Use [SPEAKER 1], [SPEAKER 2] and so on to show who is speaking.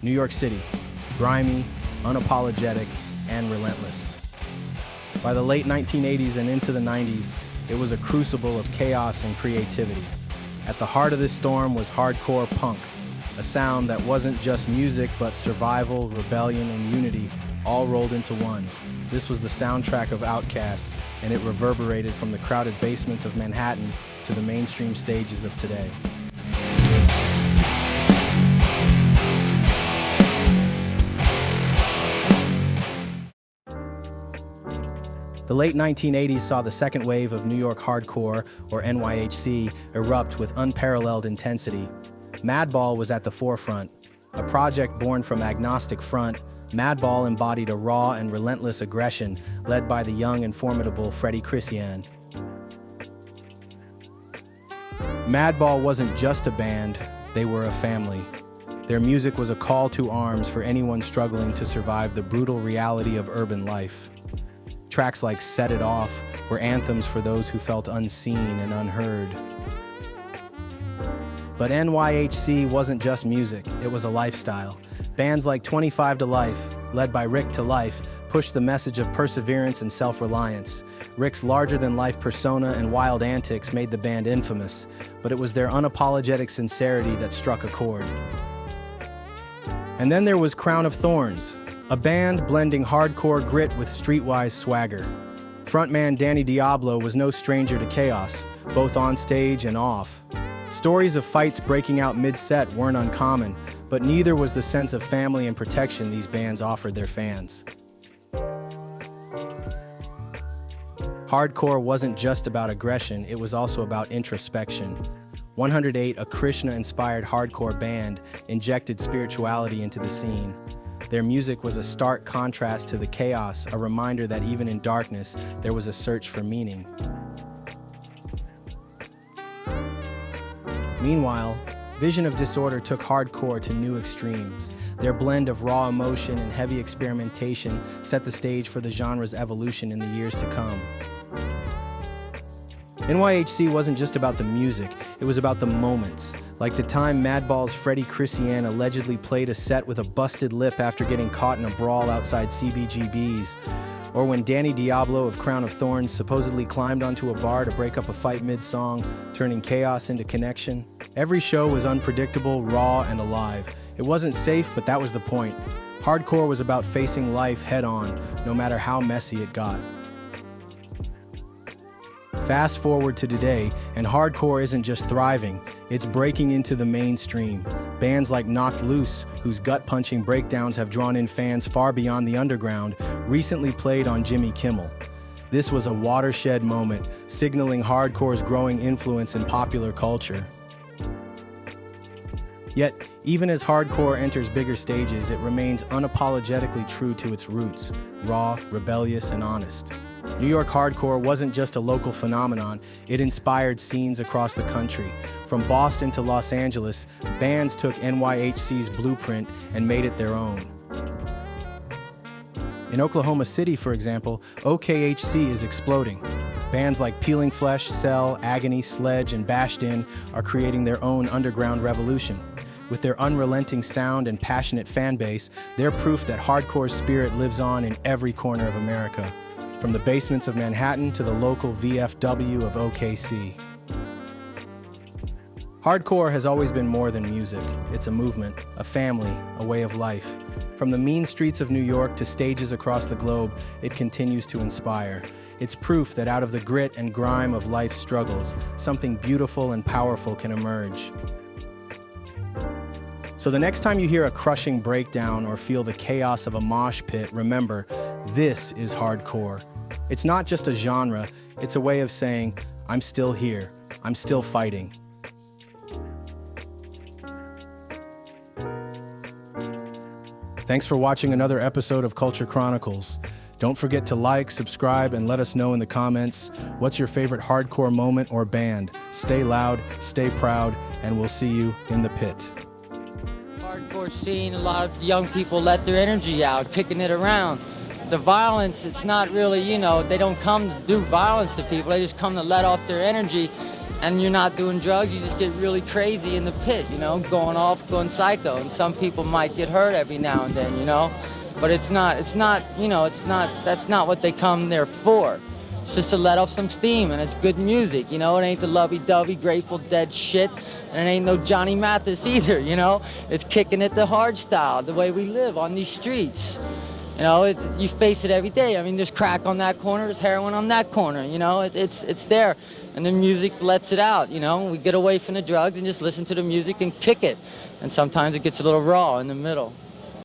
[SPEAKER 1] New York City, grimy, unapologetic, and relentless. By the late 1980s and into the 90s, it was a crucible of chaos and creativity. At the heart of this storm was hardcore punk, a sound that wasn't just music but survival, rebellion, and unity all rolled into one. This was the soundtrack of Outkast, and it reverberated from the crowded basements of Manhattan to the mainstream stages of today. The late 1980s saw the second wave of New York hardcore, or NYHC, erupt with unparalleled intensity. Madball was at the forefront. A project born from Agnostic Front, Madball embodied a raw and relentless aggression led by the young and formidable Freddie Christian. Madball wasn't just a band, they were a family. Their music was a call to arms for anyone struggling to survive the brutal reality of urban life. Tracks like Set It Off were anthems for those who felt unseen and unheard. But NYHC wasn't just music, it was a lifestyle. Bands like 25 to Life, led by Rick to Life, pushed the message of perseverance and self-reliance. Rick's larger-than-life persona and wild antics made the band infamous, but it was their unapologetic sincerity that struck a chord. And then there was Crown of Thornz, a band blending hardcore grit with streetwise swagger. Frontman Danny Diablo was no stranger to chaos, both on stage and off. Stories of fights breaking out mid-set weren't uncommon, but neither was the sense of family and protection these bands offered their fans. Hardcore wasn't just about aggression, it was also about introspection. 108, a Krishna-inspired hardcore band, injected spirituality into the scene. Their music was a stark contrast to the chaos, a reminder that even in darkness, there was a search for meaning. Meanwhile, Vision of Disorder took hardcore to new extremes. Their blend of raw emotion and heavy experimentation set the stage for the genre's evolution in the years to come. NYHC wasn't just about the music, it was about the moments. Like the time Madball's Freddie Christian allegedly played a set with a busted lip after getting caught in a brawl outside CBGB's. Or when Danny Diablo of Crown of Thornz supposedly climbed onto a bar to break up a fight mid-song, turning chaos into connection. Every show was unpredictable, raw, and alive. It wasn't safe, but that was the point. Hardcore was about facing life head-on, no matter how messy it got. Fast forward to today, and hardcore isn't just thriving, it's breaking into the mainstream. Bands like Knocked Loose, whose gut-punching breakdowns have drawn in fans far beyond the underground, recently played on Jimmy Kimmel. This was a watershed moment, signaling hardcore's growing influence in popular culture. Yet, even as hardcore enters bigger stages, it remains unapologetically true to its roots, raw, rebellious, and honest. New York hardcore wasn't just a local phenomenon, it inspired scenes across the country. From Boston to Los Angeles, bands took NYHC's blueprint and made it their own. In Oklahoma City, for example, OKHC is exploding. Bands like PeelingFlesh, Cell, Agony, Sledge, and Bashed In are creating their own underground revolution. With their unrelenting sound and passionate fan base, they're proof that hardcore's spirit lives on in every corner of America. From the basements of Manhattan to the local VFW of OKC. Hardcore has always been more than music. It's a movement, a family, a way of life. From the mean streets of New York to stages across the globe, it continues to inspire. It's proof that out of the grit and grime of life's struggles, something beautiful and powerful can emerge. So the next time you hear a crushing breakdown or feel the chaos of a mosh pit, remember, this is hardcore. It's not just a genre, it's a way of saying, I'm still here, I'm still fighting. Thanks for watching another episode of Culture Chronicles. Don't forget to like, subscribe, and let us know in the comments what's your favorite hardcore moment or band. Stay loud, stay proud, and we'll see you in the pit.
[SPEAKER 2] Hardcore scene, a lot of young people let their energy out, kicking it around. The violence, it's not really, they don't come to do violence to people, they just come to let off their energy and you're not doing drugs, you just get really crazy in the pit, you know, going off, going psycho. And some people might get hurt every now and then, you know, but it's not, you know, that's not what they come there for. It's just to let off some steam, and it's good music, you know. It ain't the lovey-dovey Grateful Dead shit, and it ain't no Johnny Mathis either, you know. It's kicking it the hard style, the way we live on these streets. You know, you face it every day. I mean, there's crack on that corner, there's heroin on that corner, you know. It's there, and the music lets it out, you know. We get away from the drugs and just listen to the music and kick it, and sometimes it gets a little raw in the middle.